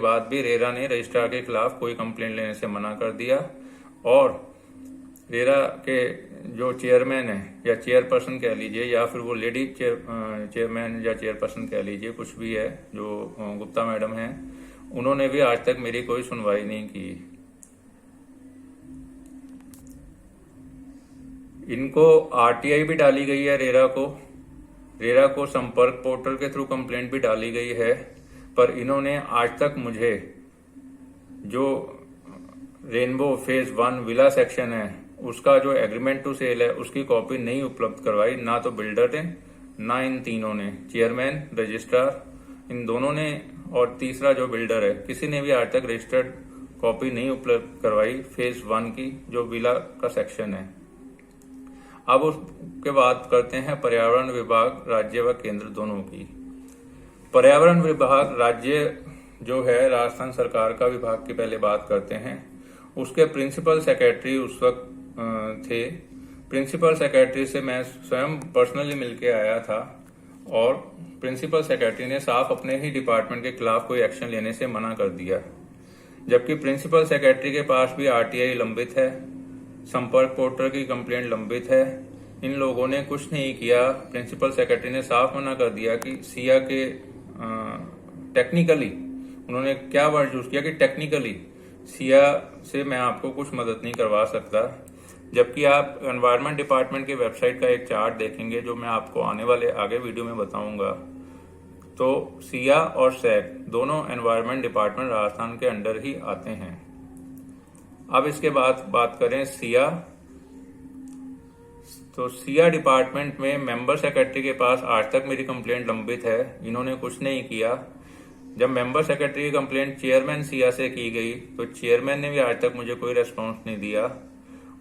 बाद भी रेरा ने रजिस्ट्रार के खिलाफ कोई कंप्लेंट लेने से मना कर दिया और रेरा के जो चेयरमैन है या चेयरपर्सन कह लीजिए या फिर वो लेडी चेयरमैन या चेयरपर्सन कह लीजिए, कुछ भी है, जो गुप्ता मैडम है, उन्होंने भी आज तक मेरी कोई सुनवाई नहीं की। इनको आरटीआई भी डाली गई है रेरा को संपर्क पोर्टल के थ्रू कंप्लेंट भी डाली गई है, पर इन्होंने आज तक मुझे जो रेनबो फेज 1 विला सेक्शन है उसका जो एग्रीमेंट टू सेल है उसकी कॉपी नहीं उपलब्ध करवाई। ना तो बिल्डर ने, ना इन तीनों ने, चेयरमैन, रजिस्ट्रार, इन दोनों ने और तीसरा जो बिल्डर है, किसी ने भी आज तक रजिस्टर्ड कॉपी नहीं उपलब्ध करवाई फेज 1 की जो विला का सेक्शन है। अब उसके बाद करते हैं पर्यावरण विभाग राज्य व केंद्र दोनों की। पर्यावरण विभाग राज्य जो है राजस्थान सरकार का विभाग की पहले बात करते हैं। उसके प्रिंसिपल सेक्रेटरी उस वक्त थे। प्रिंसिपल सेक्रेटरी से मैं स्वयं पर्सनली मिलके आया था और प्रिंसिपल सेक्रेटरी ने साफ अपने ही डिपार्टमेंट के खिलाफ कोई एक्शन लेने से मना कर दिया, जबकि प्रिंसिपल सेक्रेटरी के पास भी आरटीआई लंबित है, संपर्क पोर्टल की कंप्लेंट लंबित है। इन लोगों ने कुछ नहीं किया। प्रिंसिपल सेक्रेटरी ने साफ मना कर दिया कि सिया के टेक्निकली, उन्होंने क्या वर्ड यूज किया कि टेक्निकली सिया से मैं आपको कुछ मदद नहीं करवा सकता। जबकि आप एनवायरनमेंट डिपार्टमेंट की वेबसाइट का एक चार्ट देखेंगे जो मैं आपको आने वाले आगे वीडियो में बताऊंगा, तो सिया और सैक दोनों एनवायरनमेंट डिपार्टमेंट राजस्थान के अंडर ही आते हैं। अब इसके बाद बात करें सिया, तो सिया डिपार्टमेंट में मेंबर सेक्रेटरी के पास आज तक मेरी कंप्लेंट लंबित है, इन्होंने कुछ नहीं किया। जब मेंबर सेक्रेटरी की कंप्लेंट चेयरमैन सिया से की गई तो चेयरमैन ने भी आज तक मुझे कोई रेस्पॉन्स नहीं दिया।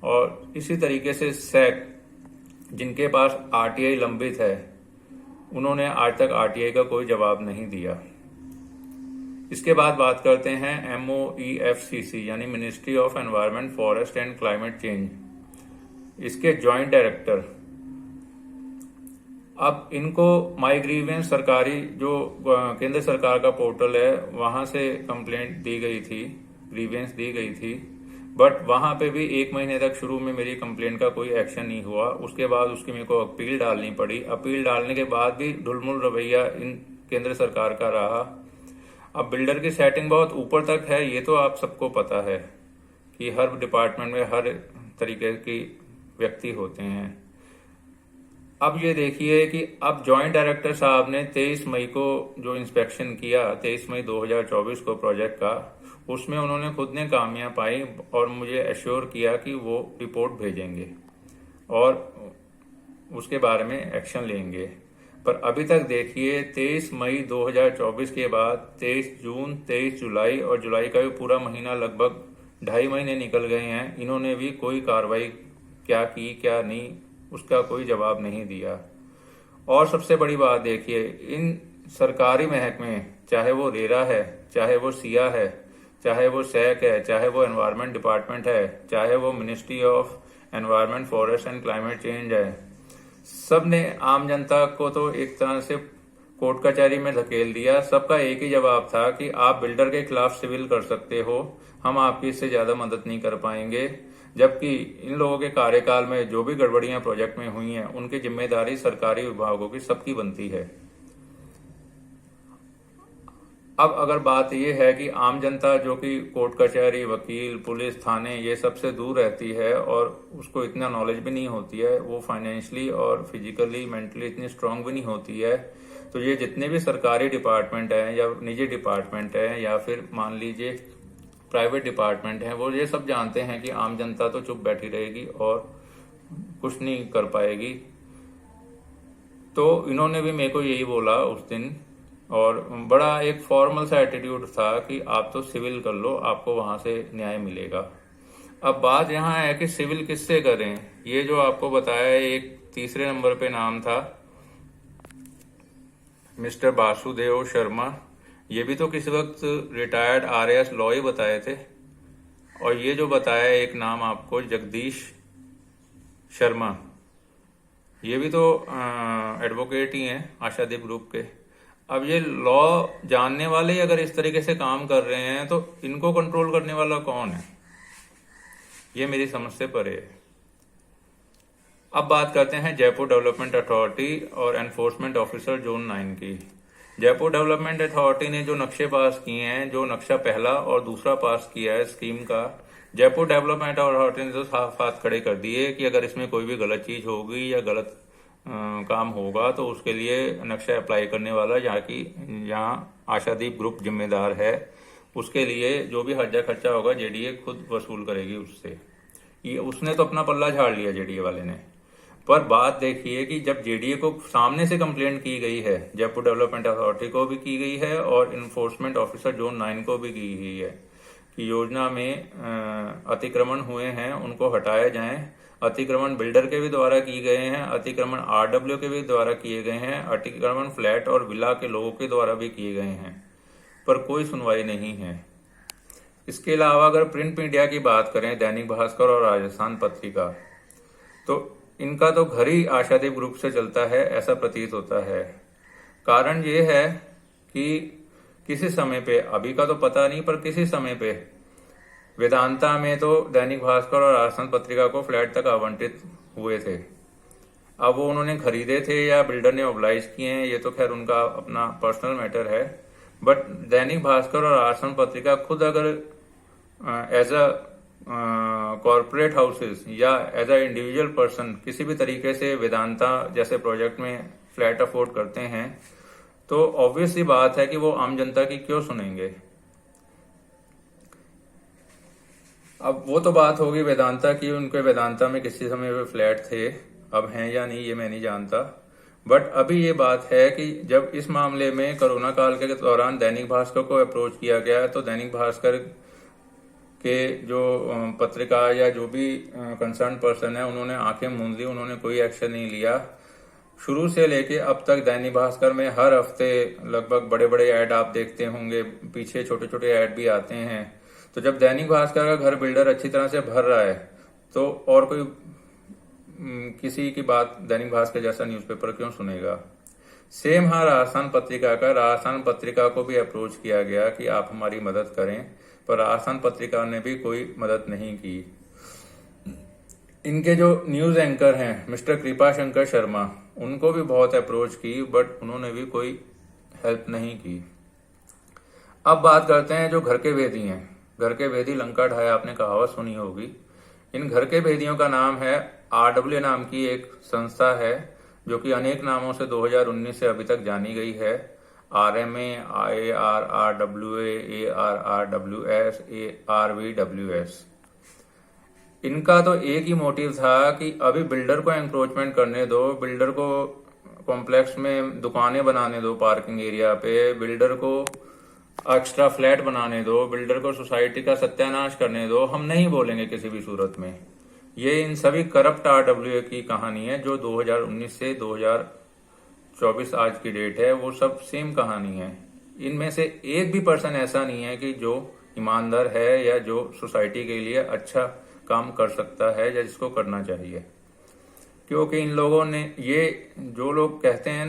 और इसी तरीके से सैक जिनके पास आरटीआई लंबित है, उन्होंने आज तक आरटीआई का कोई जवाब नहीं दिया। इसके बाद बात करते हैं MOEFCC यानी ministry of environment, forest and climate change, इसके जॉइंट डायरेक्टर। अब इनको माई ग्रीवेंस सरकारी जो केंद्र सरकार का पोर्टल है वहां से कंप्लेंट दी गई थी, ग्रीवेंस दी गई थी, बट वहां पे भी 1 महीने तक शुरू में मेरी कंप्लेंट का कोई एक्शन नहीं हुआ। उसके बाद उसकी मेरे को अपील डालनी पड़ी। अपील डालने के बाद भी ढुलमुल रवैया इन केंद्र सरकार का रहा। अब बिल्डर की सेटिंग बहुत ऊपर तक है, ये तो आप सबको पता है कि हर डिपार्टमेंट में हर तरीके की व्यक्ति होते हैं। अब ये देखिए कि अब जॉइंट डायरेक्टर साहब ने 23 मई को जो इंस्पेक्शन किया, 23 मई 2024 को प्रोजेक्ट का, उसमें उन्होंने खुद ने खामियां पाई और मुझे एश्योर किया कि वो रिपोर्ट भेजेंगे और उसके बारे में एक्शन लेंगे। पर अभी तक देखिए 23 मई 2024 के बाद 23 जून, 23 जुलाई और जुलाई का भी पूरा महीना, लगभग 2.5 महीने निकल गए हैं। इन्होंने भी कोई कार्रवाई क्या की क्या नहीं, उसका कोई जवाब नहीं दिया। और सबसे बड़ी बात देखिए, इन सरकारी महकमे, चाहे वो रेरा है, चाहे वो सिया है, चाहे वो सैक है, चाहे वो एनवायरनमेंट डिपार्टमेंट है, चाहे वो ministry of environment, forest and climate change है, सब ने आम जनता को तो एक तरह से कोर्ट कचहरी में धकेल दिया। सबका एक ही जवाब था कि आप बिल्डर के खिलाफ सिविल कर सकते हो, हम आपकी इससे ज्यादा मदद नहीं कर पाएंगे। जबकि इन लोगों के कार्यकाल में जो भी गड़बड़ियां प्रोजेक्ट में हुई हैं उनकी जिम्मेदारी सरकारी विभागों की सबकी बनती है। अब अगर बात यह है कि आम जनता जो कि कोर्ट कचहरी, वकील, पुलिस, थाने, ये सबसे दूर रहती है और उसको इतना नॉलेज भी नहीं होती है, वो फाइनेंशियली और फिजिकली, मेंटली इतनी स्ट्रांग भी नहीं होती है, तो ये जितने भी सरकारी डिपार्टमेंट हैं या निजी डिपार्टमेंट हैं या फिर मान लीजिए प्राइवेट डिपार्टमेंट हैं, वो ये सब जानते हैं कि आम जनता तो चुप बैठी रहेगी और कुछ नहीं कर पाएगी। तो इन्होंने भी मेरे को यही बोला उस दिन, और बड़ा एक फॉर्मल सा एटीट्यूड था कि आप तो सिविल कर लो, आपको वहां से न्याय मिलेगा। अब बात यहाँ है कि सिविल किससे करें। ये जो आपको बताया, एक तीसरे नंबर पे नाम था मिस्टर वासुदेव शर्मा, ये भी तो किसी वक्त रिटायर्ड RAS लॉ ही बताए थे। और ये जो बताया एक नाम आपको, जगदीश शर्मा, ये भी तो एडवोकेट ही हैं आशादीप ग्रुप के। अब ये लॉ जानने वाले ही अगर इस तरीके से काम कर रहे हैं तो इनको कंट्रोल करने वाला कौन है, ये मेरी समझ से परे है। अब बात करते हैं जयपुर डेवलपमेंट अथॉरिटी और एनफोर्समेंट ऑफिसर जोन 9 की। जयपुर डेवलपमेंट अथॉरिटी ने जो नक्शे पास किए हैं, जो नक्शा पहला और दूसरा पास किया है स्कीम का, जयपुर डेवलपमेंट अथॉरिटी ने तो साफ हाथ खड़े कर दिए कि अगर इसमें कोई भी गलत चीज होगी या गलत काम होगा तो उसके लिए नक्शा अप्लाई करने वाला यहाँ आशादीप ग्रुप जिम्मेदार है। उसके लिए जो भी हर्जा खर्चा होगा जेडीए खुद वसूल करेगी उससे। ये उसने तो अपना पल्ला झाड़ लिया जेडीए वाले ने। पर बात देखिए कि जब जेडीए को सामने से कंप्लेंट की गई है, जयपुर डेवलपमेंट अथॉरिटी को भी की गई है और इन्फोर्समेंट ऑफिसर जोन 9 को भी की गई है कि योजना में अतिक्रमण हुए हैं उनको हटाया जाए। अतिक्रमण बिल्डर के भी द्वारा किए गए हैं, अतिक्रमण आरडब्ल्यू के भी द्वारा किए गए हैं, अतिक्रमण फ्लैट और विला के लोगों के द्वारा भी किए गए हैं, पर कोई सुनवाई नहीं है। इसके अलावा अगर प्रिंट मीडिया की बात करें, दैनिक भास्कर और राजस्थान पत्रिका, तो इनका तो घर ही आशादीप ग्रुप से चलता है ऐसा प्रतीत होता है। कारण ये है कि किसी समय पे, अभी का तो पता नहीं, पर किसी समय पे वेदांता में तो दैनिक भास्कर और राजस्थान पत्रिका को फ्लैट तक आवंटित हुए थे। अब वो उन्होंने खरीदे थे या बिल्डर ने ऑब्लाइज किए हैं, ये तो खैर उनका अपना पर्सनल मैटर है। बट दैनिक भास्कर और राजस्थान पत्रिका खुद अगर एज अ कॉर्पोरेट हाउसेस या एज अ इंडिविजुअल पर्सन किसी भी तरीके से वेदांता जैसे प्रोजेक्ट में फ्लैट अफोर्ड करते हैं तो ऑब्वियस सी बात है कि वो आम जनता की क्यों सुनेंगे। अब वो तो बात होगी वेदांता की, उनके वेदांता में किसी समय पे फ्लैट थे, अब हैं या नहीं ये मैं नहीं जानता। बट अभी ये बात है कि जब इस मामले में कोरोना काल के दौरान दैनिक भास्कर को अप्रोच किया गया तो दैनिक भास्कर के जो पत्रकार या जो भी कंसर्न पर्सन है उन्होंने आंखें मूंद ली, उन्होंने कोई एक्शन नहीं लिया। शुरू से लेके अब तक दैनिक भास्कर में हर हफ्ते लगभग बड़े बड़े ऐड आप देखते होंगे, पीछे छोटे छोटे ऐड भी आते हैं। तो जब दैनिक भास्कर का घर बिल्डर अच्छी तरह से भर रहा है तो और कोई किसी की बात दैनिक भास्कर जैसा न्यूज़पेपर क्यों सुनेगा। सेम हाँ राजस्थान पत्रिका का, राजस्थान पत्रिका को भी अप्रोच किया गया कि आप हमारी मदद करें, पर राजस्थान पत्रिका ने भी कोई मदद नहीं की। इनके जो न्यूज एंकर हैं मिस्टर कृपा शंकर शर्मा, उनको भी बहुत अप्रोच की बट उन्होंने भी कोई हेल्प नहीं की। अब बात करते हैं जो घर के भेदी हैं। घर के भेदी लंका ढाया, आपने कहावत सुनी होगी। इन घर के भेदियों का नाम है आरडब्ल्यू नाम की एक संस्था है जो कि अनेक नामों से 2019 से अभी तक जानी गई है। RMA, ARRWA, ARRWS, ARVWS। इनका तो एक ही मोटिव था कि अभी बिल्डर को एंक्रोचमेंट करने दो, बिल्डर को कॉम्प्लेक्स में दुकानें बनाने दो पार्किंग एरिया पे, बिल्डर को एक्स्ट्रा फ्लैट बनाने दो, बिल्डर को सोसाइटी का सत्यानाश करने दो। हम नहीं बोलेंगे किसी भी सूरत में। ये इन सभी करप्ट आरडब्ल्यूए की कहानी है जो 2019 से 2024 आज की डेट है, वो सब सेम कहानी है। इनमें से एक भी पर्सन ऐसा नहीं है कि जो ईमानदार है या जो सोसाइटी के लिए अच्छा काम कर सकता है या जिसको करना चाहिए। क्योंकि इन लोगों ने, ये जो लोग कहते हैं